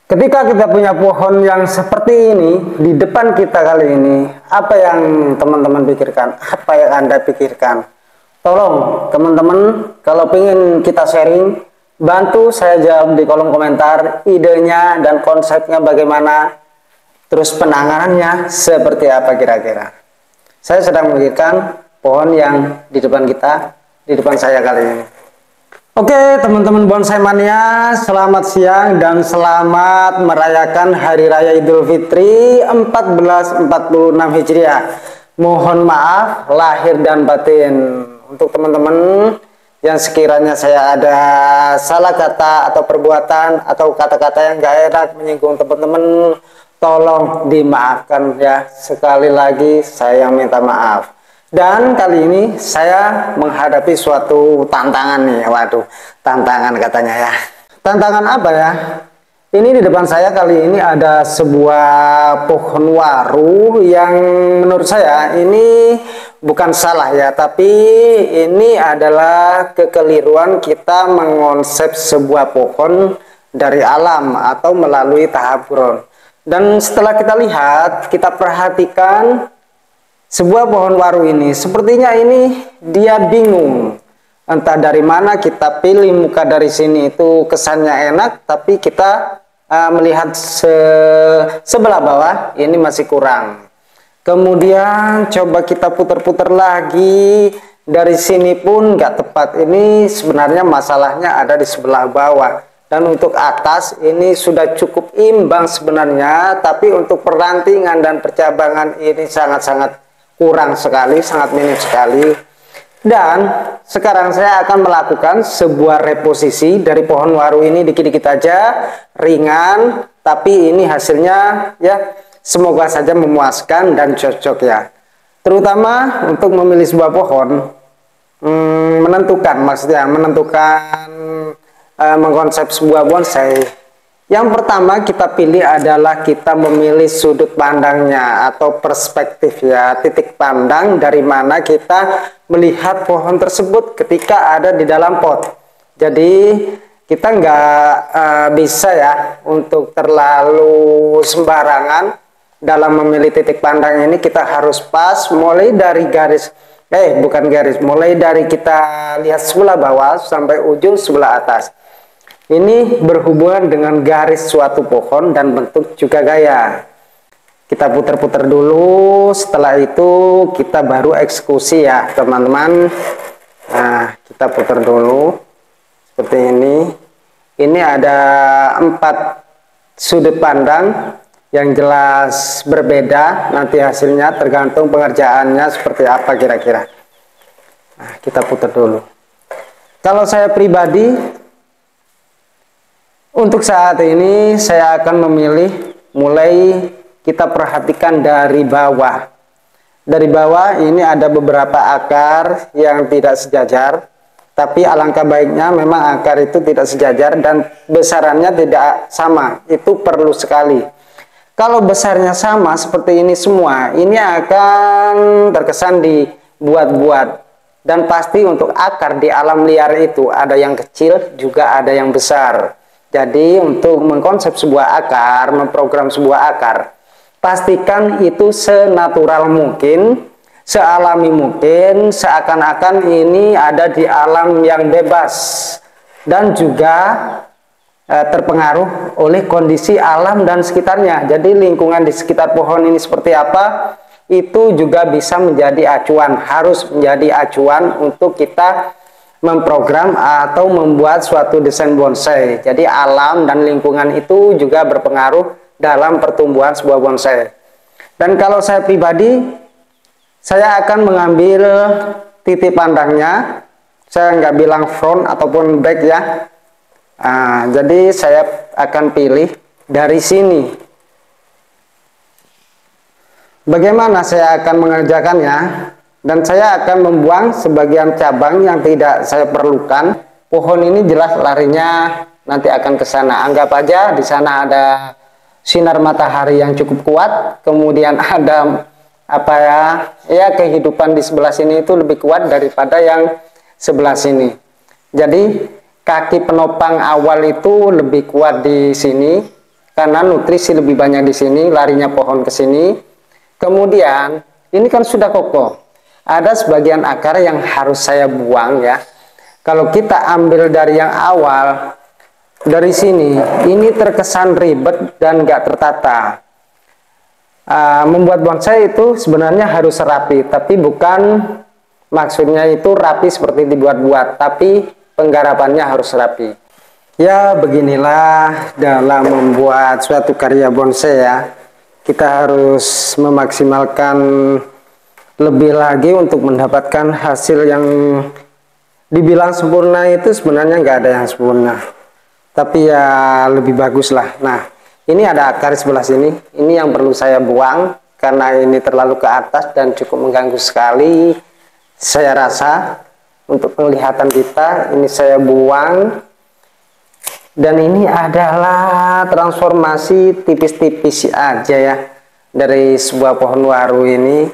Ketika kita punya pohon yang seperti ini di depan kita kali ini, apa yang teman-teman pikirkan? Apa yang Anda pikirkan? Tolong teman-teman, kalau ingin kita sharing, bantu saya jawab di kolom komentar idenya dan konsepnya bagaimana, terus penanganannya seperti apa kira-kira. Saya sedang memikirkan pohon yang di depan kita, di depan saya kali ini. Oke teman-teman bonsai mania, selamat siang dan selamat merayakan Hari Raya Idul Fitri 1446 Hijriah. Mohon maaf lahir dan batin untuk teman-teman yang sekiranya saya ada salah kata atau perbuatan atau kata-kata yang gak enak menyinggung teman-teman, tolong dimaafkan ya. Sekali lagi saya minta maaf. Dan kali ini saya menghadapi suatu tantangan nih. Waduh, tantangan katanya ya. Tantangan apa ya? Ini di depan saya kali ini ada sebuah pohon waru yang menurut saya ini bukan salah ya, tapi ini adalah kekeliruan kita mengonsep sebuah pohon dari alam atau melalui tahap ground. Dan setelah kita lihat, kita perhatikan sebuah pohon waru ini, sepertinya ini dia bingung. Entah dari mana kita pilih muka dari sini itu kesannya enak, tapi kita melihat sebelah bawah ini masih kurang. Kemudian coba kita putar-putar lagi, dari sini pun nggak tepat. Ini sebenarnya masalahnya ada di sebelah bawah. Dan untuk atas ini sudah cukup imbang sebenarnya, tapi untuk perantingan dan percabangan ini sangat-sangat kurang sekali, sangat minim sekali. Dan sekarang saya akan melakukan sebuah reposisi dari pohon waru ini dikit-dikit aja, ringan, tapi ini hasilnya ya semoga saja memuaskan dan cocok ya. Terutama untuk memilih sebuah pohon, menentukan mengkonsep sebuah bonsai. Yang pertama kita pilih adalah kita memilih sudut pandangnya atau perspektif ya, titik pandang dari mana kita melihat pohon tersebut ketika ada di dalam pot. Jadi kita nggak bisa ya untuk terlalu sembarangan dalam memilih titik pandang ini. Kita harus pas mulai dari mulai dari kita lihat sebelah bawah sampai ujung sebelah atas. Ini berhubungan dengan garis suatu pohon dan bentuk juga gaya. Kita putar-putar dulu, setelah itu kita baru eksekusi ya teman-teman. Nah, kita putar dulu seperti ini. Ini ada 4 sudut pandang yang jelas berbeda. Nanti hasilnya tergantung pengerjaannya seperti apa kira-kira. Nah, kita putar dulu. Kalau saya pribadi, untuk saat ini saya akan memilih mulai kita perhatikan dari bawah. Dari bawah ini ada beberapa akar yang tidak sejajar, tapi alangkah baiknya memang akar itu tidak sejajar dan besarannya tidak sama. Itu perlu sekali. Kalau besarnya sama seperti ini semua, ini akan terkesan dibuat-buat. Dan pasti untuk akar di alam liar itu ada yang kecil juga ada yang besar. Jadi untuk mengkonsep sebuah akar, memprogram sebuah akar, pastikan itu senatural mungkin, sealami mungkin, seakan-akan ini ada di alam yang bebas dan juga terpengaruh oleh kondisi alam dan sekitarnya. Jadi lingkungan di sekitar pohon ini seperti apa, itu juga bisa menjadi acuan, harus menjadi acuan untuk kita memprogram atau membuat suatu desain bonsai. Jadi alam dan lingkungan itu juga berpengaruh dalam pertumbuhan sebuah bonsai. Dan kalau saya pribadi, saya akan mengambil titik pandangnya. Saya nggak bilang front ataupun back ya. Jadi saya akan pilih dari sini. Bagaimana saya akan mengerjakannya? Dan saya akan membuang sebagian cabang yang tidak saya perlukan. Pohon ini jelas larinya nanti akan ke sana. Anggap aja di sana ada sinar matahari yang cukup kuat, kemudian ada kehidupan di sebelah sini itu lebih kuat daripada yang sebelah sini. Jadi kaki penopang awal itu lebih kuat di sini, karena nutrisi lebih banyak di sini, larinya pohon ke sini. Kemudian ini kan sudah kokoh, ada sebagian akar yang harus saya buang ya. Kalau kita ambil dari yang awal, dari sini, ini terkesan ribet dan gak tertata. Membuat bonsai itu sebenarnya harus rapi, tapi bukan maksudnya itu rapi seperti dibuat-buat, tapi penggarapannya harus rapi. Ya, beginilah dalam membuat suatu karya bonsai ya. Kita harus memaksimalkan lebih lagi untuk mendapatkan hasil yang dibilang sempurna. Itu sebenarnya nggak ada yang sempurna, tapi ya lebih bagus lah. Nah, ini ada akar sebelah sini, ini yang perlu saya buang karena ini terlalu ke atas dan cukup mengganggu sekali saya rasa untuk penglihatan kita. Ini saya buang, dan ini adalah transformasi tipis-tipis aja ya dari sebuah pohon waru ini.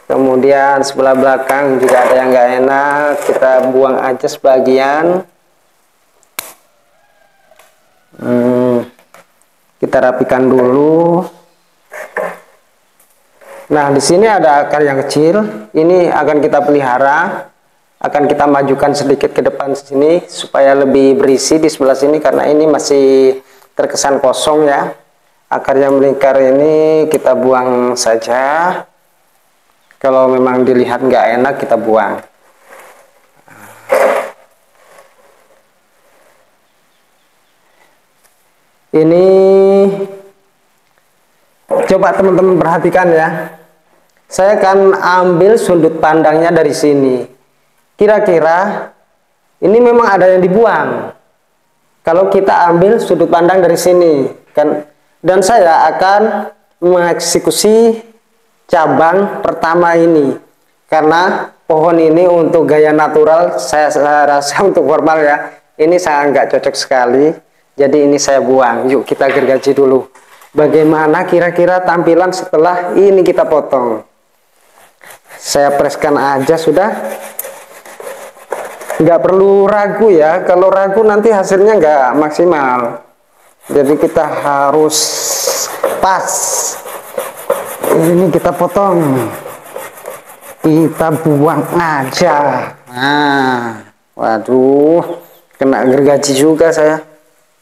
Kemudian sebelah belakang juga ada yang nggak enak, kita buang aja sebagian. Kita rapikan dulu. Nah, di sini ada akar yang kecil, ini akan kita pelihara, akan kita majukan sedikit ke depan sini supaya lebih berisi di sebelah sini, karena ini masih terkesan kosong ya. Akar yang melingkar ini kita buang saja. Kalau memang dilihat nggak enak, kita buang. Ini coba teman-teman perhatikan ya. Saya akan ambil sudut pandangnya dari sini. Kira-kira ini memang ada yang dibuang. Kalau kita ambil sudut pandang dari sini kan, dan saya akan mengeksekusi cabang pertama ini. Karena pohon ini untuk gaya natural, saya rasa untuk formal ya, ini sangat nggak cocok sekali. Jadi ini saya buang. Yuk kita gergaji dulu. Bagaimana kira-kira tampilan setelah ini kita potong? Saya preskan aja sudah. Nggak perlu ragu ya. Kalau ragu nanti hasilnya nggak maksimal. Jadi kita harus pas. Ini kita potong. Kita buang aja. Nah, waduh, kena gergaji juga saya.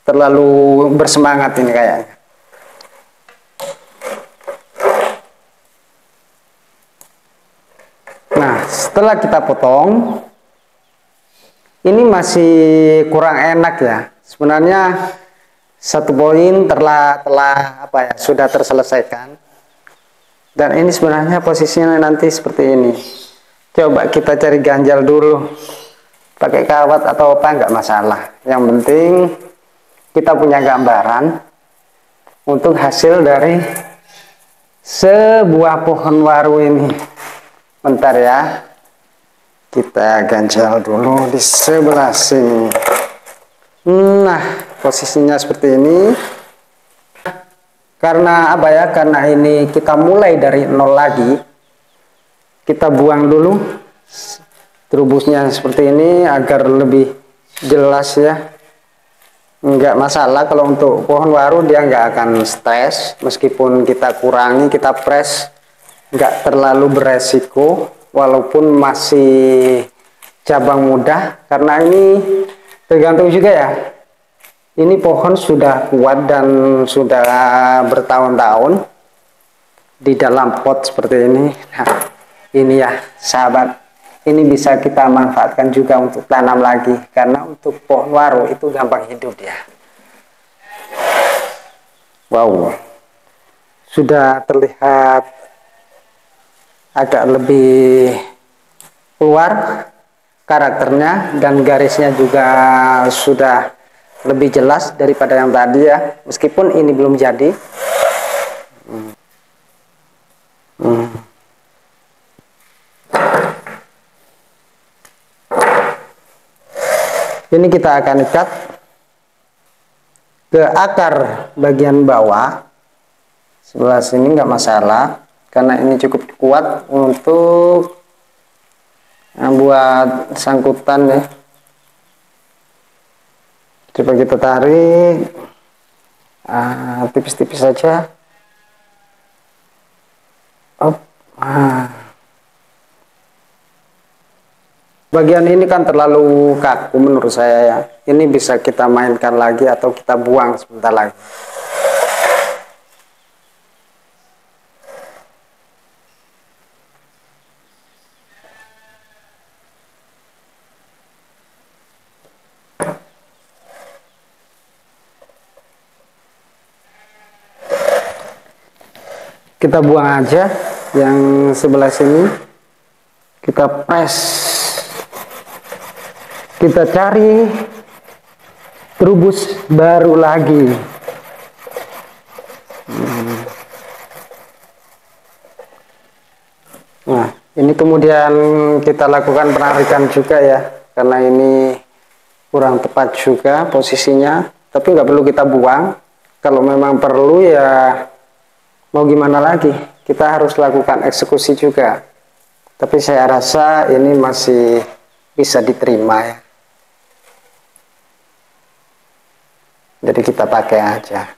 Terlalu bersemangat ini kayaknya. Nah, setelah kita potong, ini masih kurang enak ya. Sebenarnya satu poin telah apa ya, sudah terselesaikan. Dan ini sebenarnya posisinya nanti seperti ini. Coba kita cari ganjal dulu. Pakai kawat atau apa nggak masalah. Yang penting kita punya gambaran untuk hasil dari sebuah pohon waru ini. Bentar ya, kita ganjal dulu di sebelah sini. Nah, posisinya seperti ini. Karena apa ya, karena ini kita mulai dari nol lagi, kita buang dulu terubusnya seperti ini agar lebih jelas ya. Enggak masalah kalau untuk pohon waru, dia nggak akan stres meskipun kita kurangi, kita press, nggak terlalu beresiko walaupun masih cabang muda, karena ini tergantung juga ya. Ini pohon sudah kuat dan sudah bertahun-tahun di dalam pot seperti ini. Nah, ini ya sahabat, ini bisa kita manfaatkan juga untuk tanam lagi, karena untuk pohon waru itu gampang hidup ya. Wow, sudah terlihat agak lebih keluar karakternya, dan garisnya juga sudah lebih jelas daripada yang tadi ya, meskipun ini belum jadi. Ini kita akan ikat ke akar bagian bawah sebelah sini, nggak masalah karena ini cukup kuat untuk buat sangkutan ya. Coba kita tarik. tipis-tipis saja. Up. Bagian ini kan terlalu kaku menurut saya ya. Ini bisa kita mainkan lagi atau kita buang sebentar lagi. Kita buang aja yang sebelah sini. Kita press. Kita cari trubus baru lagi. Nah, ini kemudian kita lakukan penarikan juga ya, karena ini kurang tepat juga posisinya, tapi nggak perlu kita buang. Kalau memang perlu ya mau gimana lagi, kita harus lakukan eksekusi juga. Tapi saya rasa ini masih bisa diterima ya. Jadi kita pakai aja.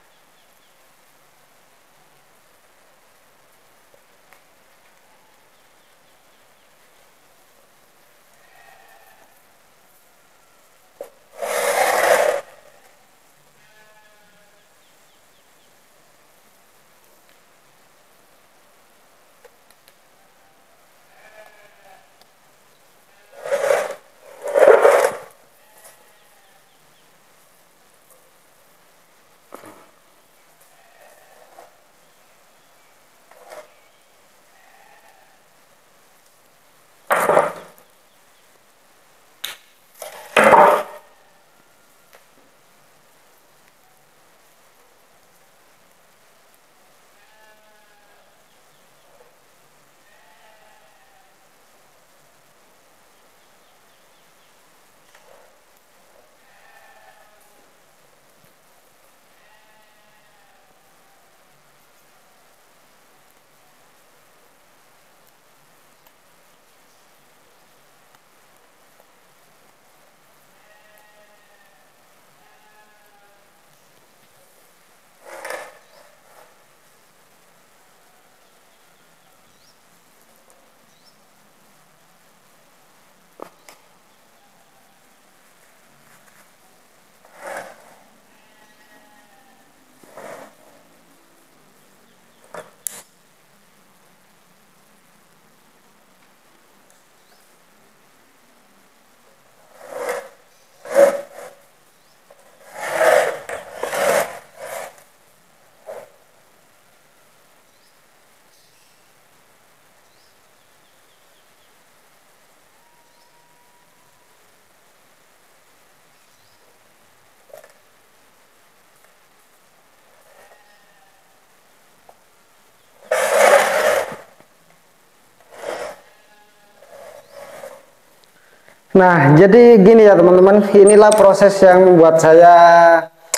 Nah, jadi gini ya teman-teman, inilah proses yang membuat saya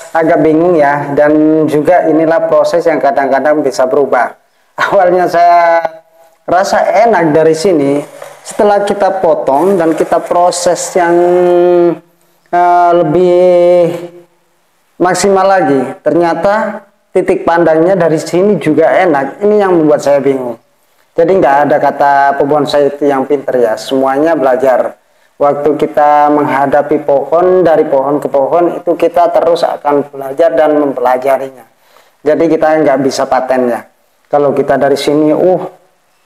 agak bingung ya, dan juga inilah proses yang kadang-kadang bisa berubah. Awalnya saya rasa enak dari sini, setelah kita potong dan kita proses yang lebih maksimal lagi, ternyata titik pandangnya dari sini juga enak. Ini yang membuat saya bingung. Jadi nggak ada kata pebonsai itu yang pinter ya, semuanya belajar. Waktu kita menghadapi pohon, dari pohon ke pohon, itu kita terus akan belajar dan mempelajarinya. Jadi kita nggak bisa paten ya. Kalau kita dari sini,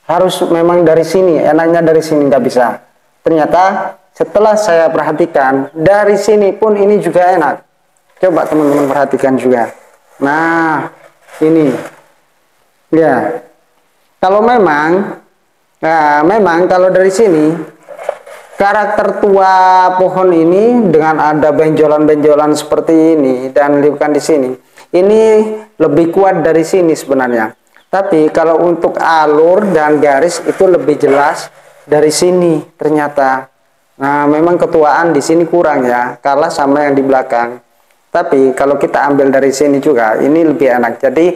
harus memang dari sini, enaknya dari sini, nggak bisa. Ternyata setelah saya perhatikan, dari sini pun ini juga enak. Coba teman-teman perhatikan juga. Nah, ini. Ya. Kalau memang, memang kalau dari sini, karakter tua pohon ini dengan ada benjolan-benjolan seperti ini dan liukan di sini, ini lebih kuat dari sini sebenarnya. Tapi kalau untuk alur dan garis itu lebih jelas dari sini ternyata. Nah, memang ketuaan di sini kurang ya, kalah sama yang di belakang. Tapi kalau kita ambil dari sini juga, ini lebih enak. Jadi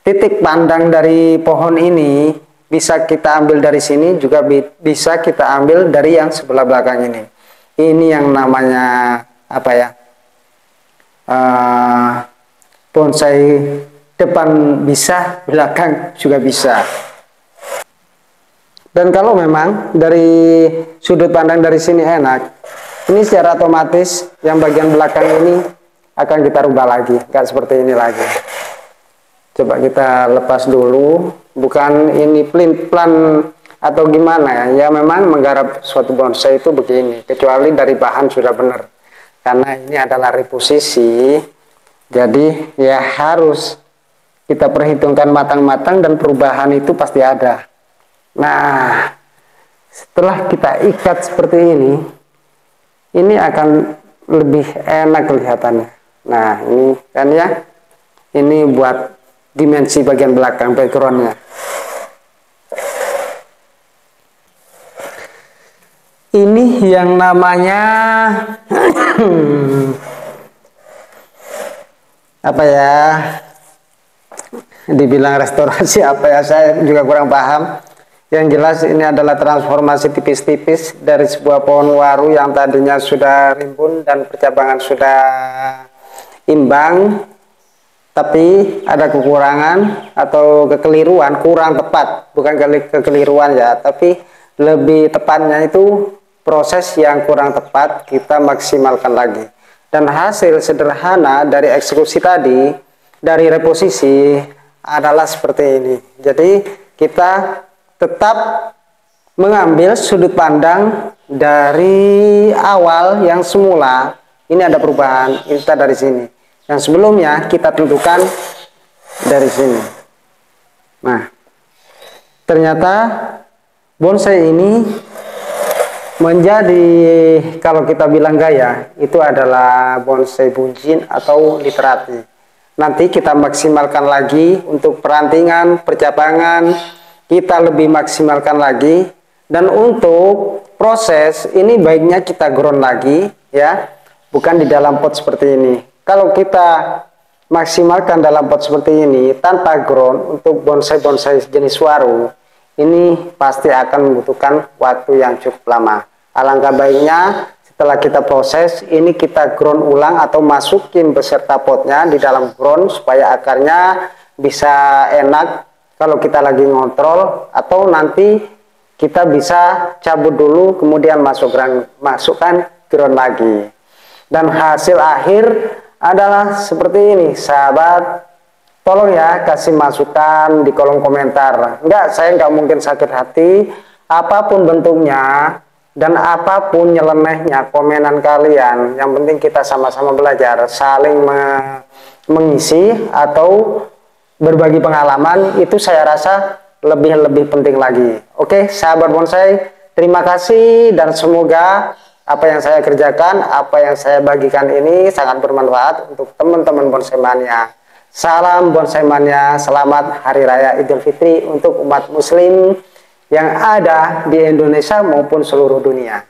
titik pandang dari pohon ini bisa kita ambil dari sini, juga bisa kita ambil dari yang sebelah belakang ini. Ini yang namanya apa ya? bonsai depan bisa, belakang juga bisa. Dan kalau memang dari sudut pandang dari sini enak, ini secara otomatis yang bagian belakang ini akan kita rubah lagi, nggak seperti ini lagi. Coba kita lepas dulu, bukan ini plan atau gimana ya, ya memang menggarap suatu bonsai itu begini, kecuali dari bahan sudah benar. Karena ini adalah reposisi, jadi ya harus kita perhitungkan matang-matang dan perubahan itu pasti ada. Nah, setelah kita ikat seperti ini akan lebih enak kelihatannya. Nah, ini kan ya, ini buat dimensi bagian belakang backgroundnya. Ini yang namanya apa ya, dibilang restorasi apa ya, saya juga kurang paham. Yang jelas ini adalah transformasi tipis-tipis dari sebuah pohon waru yang tadinya sudah rimbun dan percabangan sudah imbang, tapi ada kekurangan atau kekeliruan, kurang tepat, bukan kekeliruan ya, tapi lebih tepatnya itu proses yang kurang tepat kita maksimalkan lagi. Dan hasil sederhana dari eksekusi tadi, dari reposisi adalah seperti ini. Jadi kita tetap mengambil sudut pandang dari awal yang semula, ini ada perubahan, kita dari sini. Yang sebelumnya kita tentukan dari sini. Nah, ternyata bonsai ini menjadi, kalau kita bilang gaya, itu adalah bonsai bunjin atau literati. Nanti kita maksimalkan lagi untuk perantingan, percabangan, kita lebih maksimalkan lagi. Dan untuk proses ini baiknya kita ground lagi ya, bukan di dalam pot seperti ini. Kalau kita maksimalkan dalam pot seperti ini tanpa ground untuk bonsai-bonsai jenis waru, ini pasti akan membutuhkan waktu yang cukup lama. Alangkah baiknya setelah kita proses ini kita ground ulang atau masukin beserta potnya di dalam ground supaya akarnya bisa enak kalau kita lagi ngontrol, atau nanti kita bisa cabut dulu kemudian masukkan ground lagi. Dan hasil akhir adalah seperti ini, sahabat. Tolong ya kasih masukan di kolom komentar. Enggak, saya nggak mungkin sakit hati, apapun bentuknya dan apapun nyelenehnya komenan kalian. Yang penting kita sama-sama belajar, saling mengisi atau berbagi pengalaman, itu saya rasa lebih penting lagi. Oke, sahabat bonsai, terima kasih dan semoga apa yang saya kerjakan, apa yang saya bagikan ini sangat bermanfaat untuk teman-teman bonsai mania. Salam bonsai mania, selamat Hari Raya Idul Fitri untuk umat muslim yang ada di Indonesia maupun seluruh dunia.